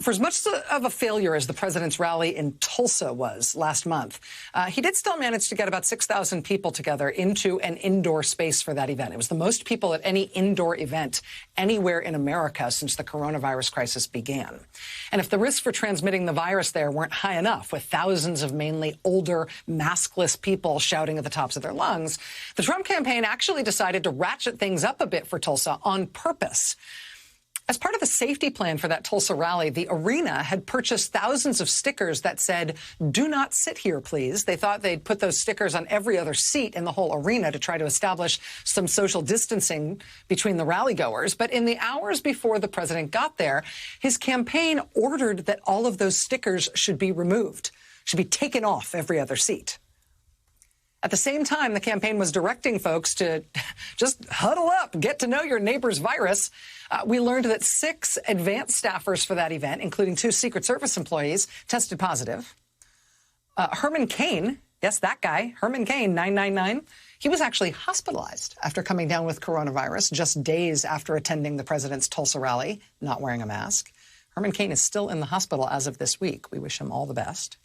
For as much of a failure as the president's rally in Tulsa was last month, he did still manage to get about 6,000 people together into an indoor space for that event. It was the most people at any indoor event anywhere in America since the coronavirus crisis began. And if the risks for transmitting the virus there weren't high enough, with thousands of mainly older, maskless people shouting at the tops of their lungs, the Trump campaign actually decided to ratchet things up a bit for Tulsa on purpose. As part of the safety plan for that Tulsa rally, the arena had purchased thousands of stickers that said, "Do not sit here, please." They thought they'd put those stickers on every other seat in the whole arena to try to establish some social distancing between the rally goers. But in the hours before the president got there, his campaign ordered that all of those stickers should be removed, should be taken off every other seat. At the same time, the campaign was directing folks to just huddle up, get to know your neighbor's virus. We learned that 6 advanced staffers for that event, including 2 Secret Service employees, tested positive. Herman Cain, yes, that guy, Herman Cain, 999, he was actually hospitalized after coming down with coronavirus just days after attending the president's Tulsa rally, not wearing a mask. Herman Cain is still in the hospital as of this week. We wish him all the best.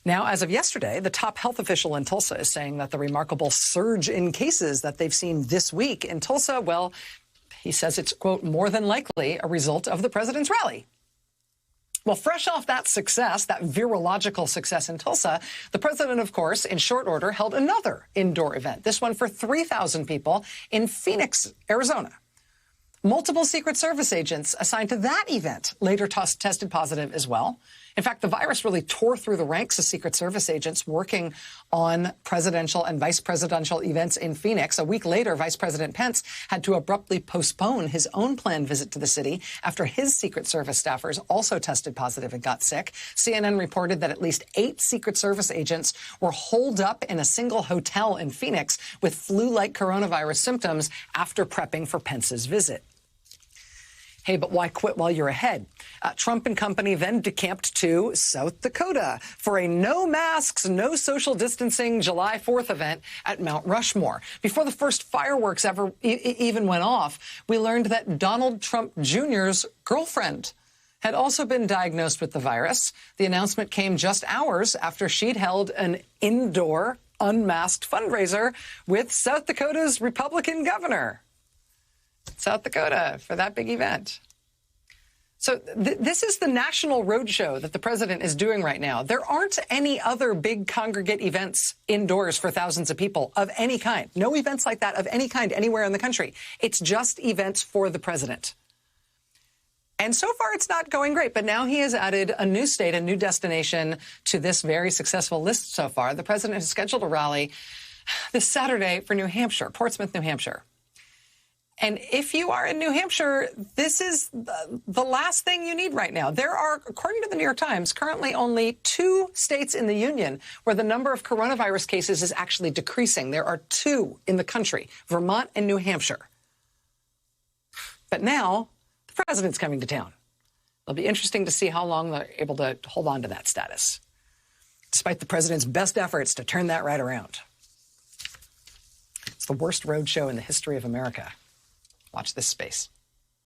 Now, as of yesterday, the top health official in Tulsa is saying that the remarkable surge in cases that they've seen this week in Tulsa, well, he says it's, quote, more than likely a result of the president's rally. Well, fresh off that success, that virological success in Tulsa, the president, of course, in short order, held another indoor event, this one for 3,000 people in Phoenix, Arizona. Multiple Secret Service agents assigned to that event later tested positive as well. In fact, the virus really tore through the ranks of Secret Service agents working on presidential and vice presidential events in Phoenix. A week later, Vice President Pence had to abruptly postpone his own planned visit to the city after his Secret Service staffers also tested positive and got sick. CNN reported that at least 8 Secret Service agents were holed up in a single hotel in Phoenix with flu-like coronavirus symptoms after prepping for Pence's visit. Hey, but why quit while you're ahead? Trump and company then decamped to South Dakota for a no masks, no social distancing July 4th event at Mount Rushmore. Before the first fireworks ever even went off, we learned that Donald Trump Jr.'s girlfriend had also been diagnosed with the virus. The announcement came just hours after she'd held an indoor, unmasked fundraiser with South Dakota's Republican governor. South Dakota for that big event. So this is the national roadshow that the president is doing right now. There aren't any other big congregate events indoors for thousands of people of any kind. No events like that of any kind anywhere in the country. It's just events for the president. And so far, it's not going great. But now he has added a new state, a new destination to this very successful list so far. The president has scheduled a rally this Saturday for New Hampshire, Portsmouth, New Hampshire. And if you are in New Hampshire, this is the last thing you need right now. There are, according to the New York Times, currently only 2 states in the union where the number of coronavirus cases is actually decreasing. There are 2 in the country, Vermont and New Hampshire. But now the president's coming to town. It'll be interesting to see how long they're able to hold on to that status, despite the president's best efforts to turn that right around. It's the worst roadshow in the history of America. Watch this space.